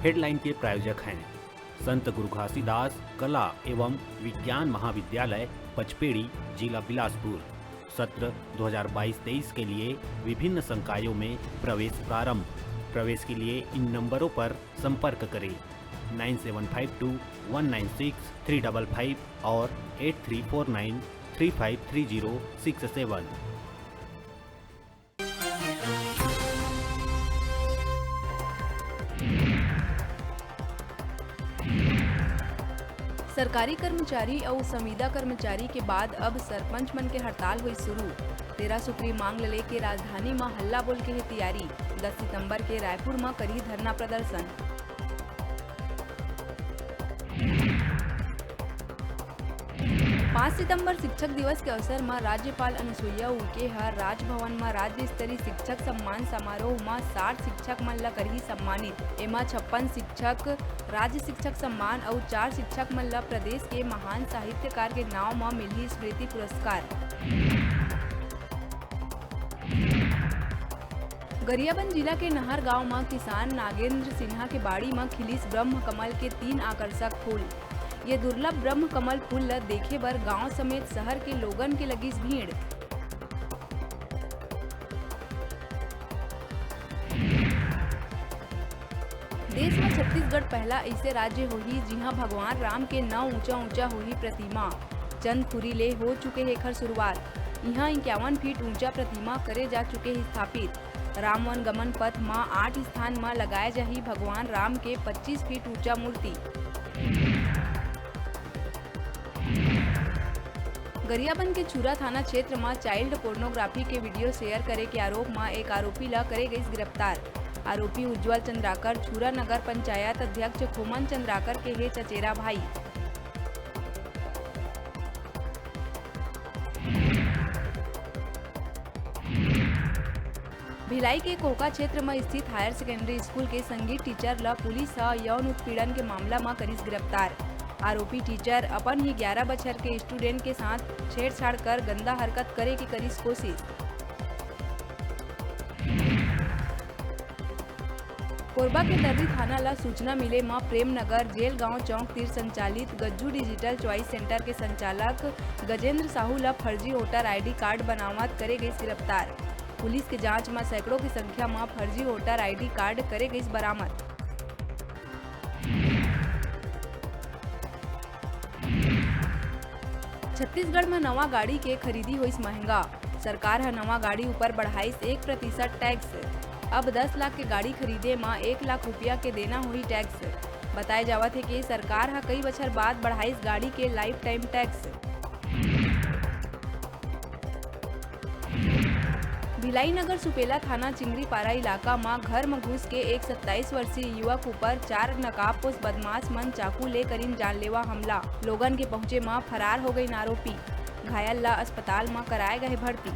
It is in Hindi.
हेडलाइन के प्रायोजक हैं संत गुरु घासीदास कला एवं विज्ञान महाविद्यालय पचपेड़ी, जिला बिलासपुर। सत्र 2022-23 के लिए विभिन्न संकायों में प्रवेश प्रारंभ। प्रवेश के लिए इन नंबरों पर संपर्क करें 9752196355 और 8349353067। सरकारी कर्मचारी और संविदा कर्मचारी के बाद अब सरपंच मन के हड़ताल हुई शुरू। 13 सूत्री मांग लेके राजधानी में हल्ला बोल के है तैयारी। 10 सितंबर के रायपुर में करी धरना प्रदर्शन। 5 सितंबर शिक्षक दिवस के अवसर में राज्यपाल अनुसुईया उइके हर राजभवन में राज्य स्तरीय शिक्षक सम्मान समारोह में 60 शिक्षक मन ला करही सम्मानित। एमा 56 शिक्षक राज्य शिक्षक सम्मान और 4 शिक्षक मन ला प्रदेश के महान साहित्यकार के नाव में मिली स्मृति पुरस्कार। गरियाबंद जिला के नहर गांव में किसान नागेंद्र सिन्हा के बाड़ी में खिलिस ब्रह्म कमल के 3 आकर्षक फूल। ये दुर्लभ ब्रह्म कमल फूल ला देखे बर गांव समेत शहर के लोगन के लगी भीड़। देश में छत्तीसगढ़ पहला ऐसे राज्य होही जिहां भगवान राम के 9 ऊंचा होही प्रतिमा। चंदखुरी ले हो चुके हेखर शुरुआत। यहाँ 51 फीट ऊंचा प्रतिमा करे जा चुके ही स्थापित। रामवन गमन पथ में 8 स्थान में लगाए जाही भगवान राम के 25 फीट ऊंचा मूर्ति। गरियाबंद के छुरा थाना क्षेत्र में चाइल्ड पोर्नोग्राफी के वीडियो शेयर करे के आरोप में एक आरोपी ला करे गई गिरफ्तार। आरोपी उज्जवल चंद्राकर छुरा नगर पंचायत अध्यक्ष खोमन चंद्राकर के है चचेरा भाई। भिलाई के कोका क्षेत्र में स्थित हायर सेकेंडरी स्कूल के संगीत टीचर ला पुलिस यौन उत्पीड़न के मामला में करीस गिरफ्तार। आरोपी टीचर अपन ही 11 बछर के स्टूडेंट के साथ छेड़छाड़ कर गंदा हरकत करे की करीस कोशिश। कोरबा के दर्री थाना ला सूचना मिले मां प्रेमनगर जेल गांव चौक तीर संचालित गज्जू डिजिटल चॉइस सेंटर के संचालक गजेंद्र साहू ला फर्जी वोटर आईडी कार्ड बनावत करे गई गिरफ्तार। पुलिस के जांच में सैकड़ों की संख्या में फर्जी वोटर आईडी कार्ड करे गई बरामद। छत्तीसगढ़ में नवा गाड़ी के खरीदी हुई महंगा। सरकार है नवा गाड़ी ऊपर बढ़ाई 1% टैक्स। अब 10 लाख के गाड़ी खरीदे में 1 लाख रुपया के देना हुई टैक्स। बताए जावत है कि सरकार है कई बछर बाद बढ़ाई गाड़ी के लाइफ टाइम टैक्स। भिलाई नगर सुपेला थाना चिंगरीपारा इलाका में घर में घुस के एक 27 वर्षीय युवक ऊपर 4 नकाबपोश बदमाश मन चाकू ले करीन जानलेवा हमला। लोगन के पहुंचे में फरार हो गई आरोपी। घायल ला अस्पताल में कराए गए भर्ती।